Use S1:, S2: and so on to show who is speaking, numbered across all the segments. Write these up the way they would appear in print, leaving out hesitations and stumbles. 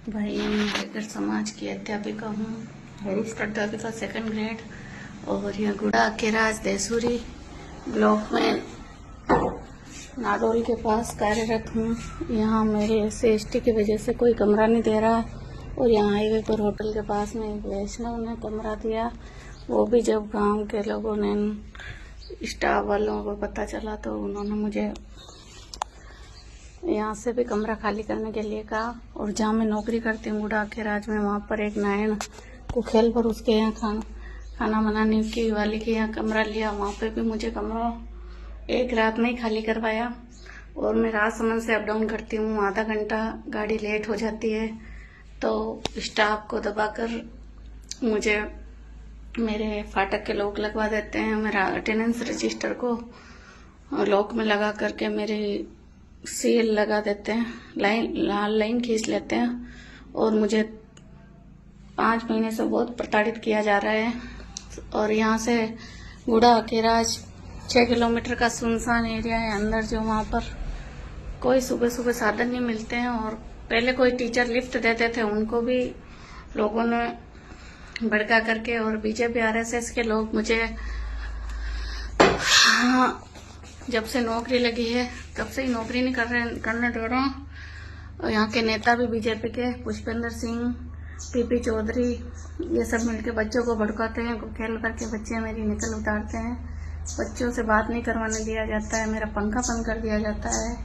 S1: भाई मैं बेकर समाज की अध्यापिका हूँ, वरिष्ठ अध्यापिका 2nd ग्रेड, और यह गुड़ा के राज देसूरी ब्लॉक में नाडोल के पास कार्यरत हूँ। यहाँ मेरे SC/ST की वजह से कोई कमरा नहीं दे रहा, और यहाँ हाईवे पर होटल के पास में एक वैष्णव ने कमरा दिया। वो भी जब गांव के लोगों ने, स्टाफ वालों को पता चला तो उन्होंने मुझे यहाँ से भी कमरा खाली करने के लिए कहा। और जहाँ मैं नौकरी करती हूँ गुड़ा के राज में, वहाँ पर एक नारायण कुखेल पर उसके यहाँ खाना बनाने की वाली के यहाँ कमरा लिया। वहाँ पे भी मुझे कमरा एक रात में ही खाली करवाया। और मैं राजसमंद से अप डाउन करती हूँ, आधा घंटा गाड़ी लेट हो जाती है तो स्टाफ को दबाकर मुझे मेरे फाटक के लॉक लगवा देते हैं। मेरा अटेंडेंस रजिस्टर को लॉक में लगा करके मेरी सील लगा देते हैं, लाल लाइन खींच लेते हैं। और मुझे 5 महीने से बहुत प्रताड़ित किया जा रहा है। और यहाँ से गुड़ा के राज 6 किलोमीटर का सुनसान एरिया है अंदर, जो वहाँ पर कोई सुबह सुबह साधन नहीं मिलते हैं। और पहले कोई टीचर लिफ्ट देते थे, उनको भी लोगों ने भड़का करके, और बीजेपी RSS के लोग मुझे जब से नौकरी लगी है तब से ही नौकरी नहीं करने दे रहे हैं। और यहाँ के नेता भी बीजेपी के, पुष्पेंद्र सिंह, PP चौधरी, ये सब मिलके बच्चों को भड़काते हैं। खेल करके बच्चे मेरी निकल उतारते हैं, बच्चों से बात नहीं करवाने दिया जाता है, मेरा पंखा बंद कर दिया जाता है,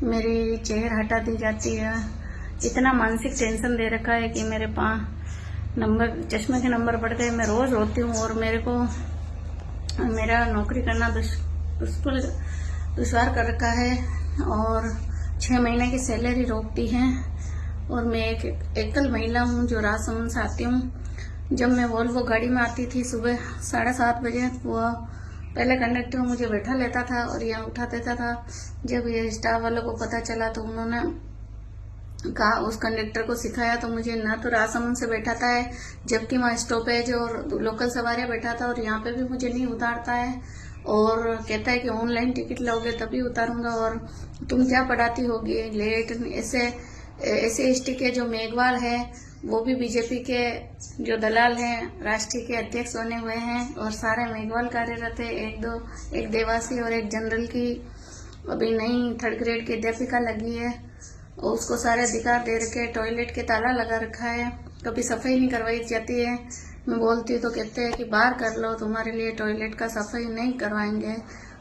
S1: मेरी चेयर हटा दी जाती है। इतना मानसिक टेंशन दे रखा है कि मेरे चश्मे के नंबर बढ़ गए। मैं रोज रोती हूँ, और मेरा नौकरी करना दुश्वार कर रखा है। और 6 महीने की सैलरी रोकती है। और मैं एक एकल महिला हूँ जो राजसमंद से आती हूँ। जब मैं वोल्वो गाड़ी में आती थी सुबह 7:30 बजे, वो पहले कंडक्टर मुझे बैठा लेता था और यहाँ उठा देता था। जब ये स्टाफ वालों को पता चला तो उन्होंने कहा, उस कंडक्टर को सिखाया तो मुझे ना तो राजसमंद से बैठाता है, जबकि वहाँ स्टॉपेज और लोकल सवारियाँ बैठाता, और यहाँ पे भी मुझे नहीं उतारता है। और कहता है कि ऑनलाइन टिकट लोगे तभी उतारूंगा, और तुम क्या पढ़ाती होगी लेट। ऐसे SC/ST के जो मेघवाल है वो भी बीजेपी के जो दलाल हैं, राष्ट्रीय के अध्यक्ष बने हुए हैं, और सारे मेघवाल कार्यरत है। एक देवासी और एक जनरल की अभी नई 3rd ग्रेड की अध्यापिका लगी है, और उसको सारे अधिकार दे रखे। टॉयलेट के ताला लगा रखा है, कभी सफाई नहीं करवाई जाती है। मैं बोलती हूँ तो कहते हैं कि बाहर कर लो, तुम्हारे लिए टॉयलेट का सफाई नहीं करवाएंगे,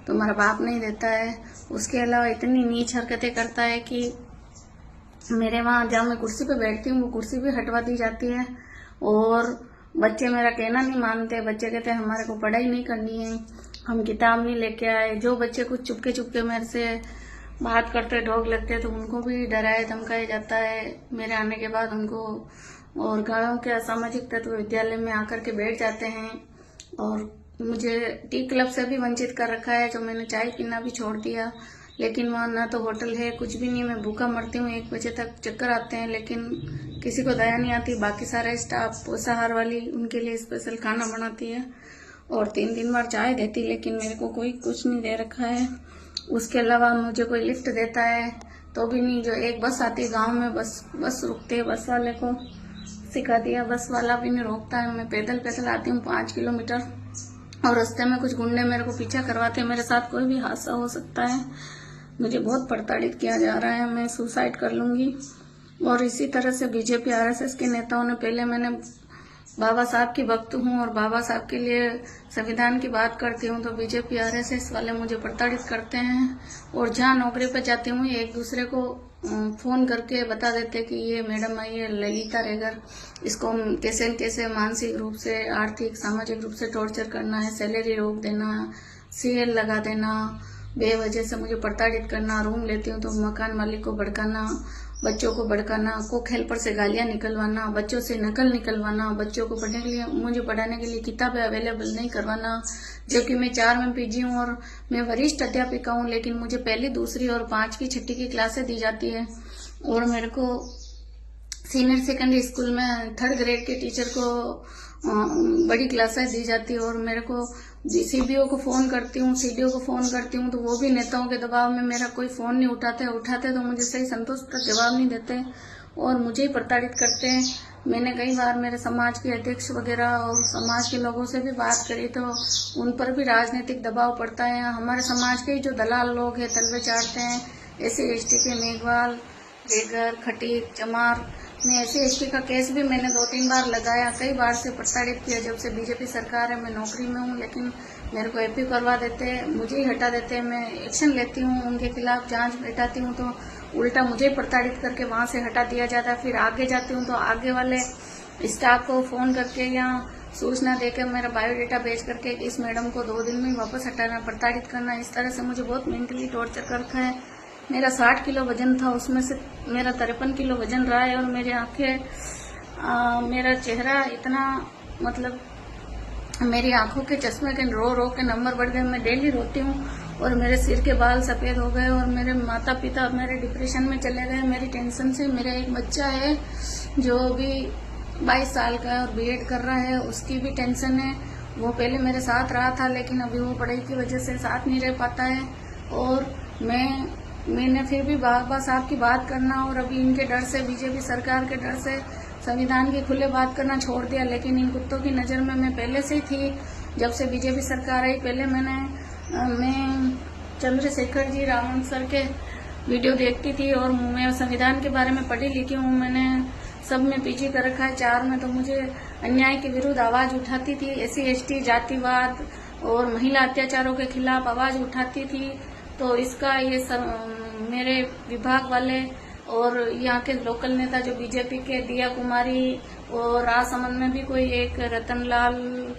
S1: तुम्हारा बाप नहीं देता है। उसके अलावा इतनी नीच हरकतें करता है कि मेरे वहाँ जहाँ मैं कुर्सी पे बैठती हूँ वो कुर्सी भी हटवा दी जाती है। और बच्चे मेरा कहना नहीं मानते, बच्चे कहते हैं हमारे को पढ़ाई नहीं करनी है, हम किताब नहीं लेके आए। जो बच्चे कुछ चुपके चुपके मेरे से बात करते, ढोक लगते, तो उनको भी डराया धमकाया जाता है मेरे आने के बाद उनको। और गाँव के असामाजिक तत्व विद्यालय में आकर के बैठ जाते हैं, और मुझे टी क्लब से भी वंचित कर रखा है, जो मैंने चाय पीना भी छोड़ दिया। लेकिन वहाँ ना तो होटल है, कुछ भी नहीं, मैं भूखा मरती हूँ। 1 बजे तक चक्कर आते हैं, लेकिन किसी को दया नहीं आती। बाकी सारा स्टाफ पोषाहार वाली उनके लिए स्पेशल खाना बनाती है, और 3 बार चाय देती, लेकिन मेरे को कोई कुछ नहीं दे रखा है। उसके अलावा मुझे कोई लिफ्ट देता है तो भी नहीं। जो एक बस आती है गाँव में, बस रुकते है, बस वाले को सिखा दिया, बस वाला भी नहीं रोकता है। मैं पैदल आती हूँ 5 किलोमीटर, और रास्ते में कुछ गुंडे मेरे को पीछा करवाते हैं। मेरे साथ कोई भी हादसा हो सकता है। मुझे बहुत प्रताड़ित किया जा रहा है, मैं सुसाइड कर लूंगी। और इसी तरह से बीजेपी RSS के नेताओं ने, पहले मैंने बाबा साहब की भक्त हूँ और बाबा साहब के लिए संविधान की बात करती हूँ, तो बीजेपी RSS वाले मुझे प्रताड़ित करते हैं। और जहाँ नौकरी पर जाती हूँ एक दूसरे को फोन करके बता देते कि ये मैडम आई है ललिता रेगर, इसको कैसे कैसे मानसिक रूप से, आर्थिक सामाजिक रूप से टॉर्चर करना है, सैलरी रोक देना, CL लगा देना, बेवजह से मुझे प्रताड़ित करना। रूम लेती हूँ तो मकान मालिक को भड़काना, बच्चों को भड़काना, कुक हेल्पर से गालियाँ निकलवाना, बच्चों से नकल निकलवाना, बच्चों को मुझे पढ़ाने के लिए किताबें अवेलेबल नहीं करवाना। जबकि मैं 4 में PG हूँ और मैं वरिष्ठ अध्यापिका हूँ, लेकिन मुझे 1ली, 2री और 5वीं, 6वीं की क्लासें दी जाती है। और मेरे को सीनियर सेकेंडरी स्कूल में 3rd ग्रेड के टीचर को बड़ी क्लासें दी जाती है। और मेरे को CBO को फोन करती हूँ, CDO को फोन करती हूँ, तो वो भी नेताओं के दबाव में मेरा कोई फोन नहीं उठाते तो मुझे सही संतोषप्रद जवाब नहीं देते। और मुझे ही प्रताड़ित करते हैं। मैंने कई बार मेरे समाज के अध्यक्ष वगैरह और समाज के लोगों से भी बात करी तो उन पर भी राजनीतिक दबाव पड़ता है। हमारे समाज के जो दलाल लोग हैं तलवे चाटते हैं। SC/ST के मेघवाल, बेगर, खटीक, चमार ने SC/ST का केस भी मैंने 2-3 बार लगाया। कई बार से प्रताड़ित किया। जब से बीजेपी सरकार है मैं नौकरी में हूँ, लेकिन मेरे को AP करवा देते हैं, मुझे ही हटा देते हैं। मैं एक्शन लेती हूँ, उनके खिलाफ जांच बैठाती हूँ तो उल्टा मुझे प्रताड़ित करके वहां से हटा दिया जाता है। फिर आगे जाती हूँ तो आगे वाले स्टाफ को फोन करके या सूचना देकर मेरा बायोडाटा भेज करके इस मैडम को 2 दिन में वापस हटाना, प्रताड़ित करना, इस तरह से मुझे बहुत मेंटली टॉर्चर कर रखा है। मेरा 60 किलो वजन था, उसमें से मेरा 53 किलो वजन रहा है और मेरी आंखें, मेरा चेहरा इतना, मतलब मेरी आंखों के चश्मे के रो के नंबर बढ़ गए। मैं डेली रोती हूँ और मेरे सिर के बाल सफेद हो गए और मेरे माता पिता मेरे डिप्रेशन में चले गए मेरी टेंशन से। मेरा एक बच्चा है जो भी 22 साल का है और B.Ed कर रहा है, उसकी भी टेंशन है। वो पहले मेरे साथ रहा था लेकिन अभी वो पढ़ाई की वजह से साथ नहीं रह पाता है। और मैंने फिर भी बाबा साहब की बात करना और अभी इनके डर से, बीजेपी सरकार के डर से संविधान की खुले बात करना छोड़ दिया। लेकिन इन कुत्तों की नज़र में मैं पहले से ही थी। जब से बीजेपी सरकार आई, पहले मैं चंद्रशेखर जी, रावण सर के वीडियो देखती थी और मैं संविधान के बारे में पढ़ी लिखी हूँ। मैंने सब में PG कर रखा है, 4 में। तो मुझे अन्याय के विरुद्ध आवाज उठाती थी। SC/ST, जातिवाद और महिला अत्याचारों के खिलाफ आवाज उठाती थी। तो इसका मेरे विभाग वाले और यहाँ के लोकल नेता जो बीजेपी के, दिया कुमारी और राजसमंद में भी कोई एक रतनलाल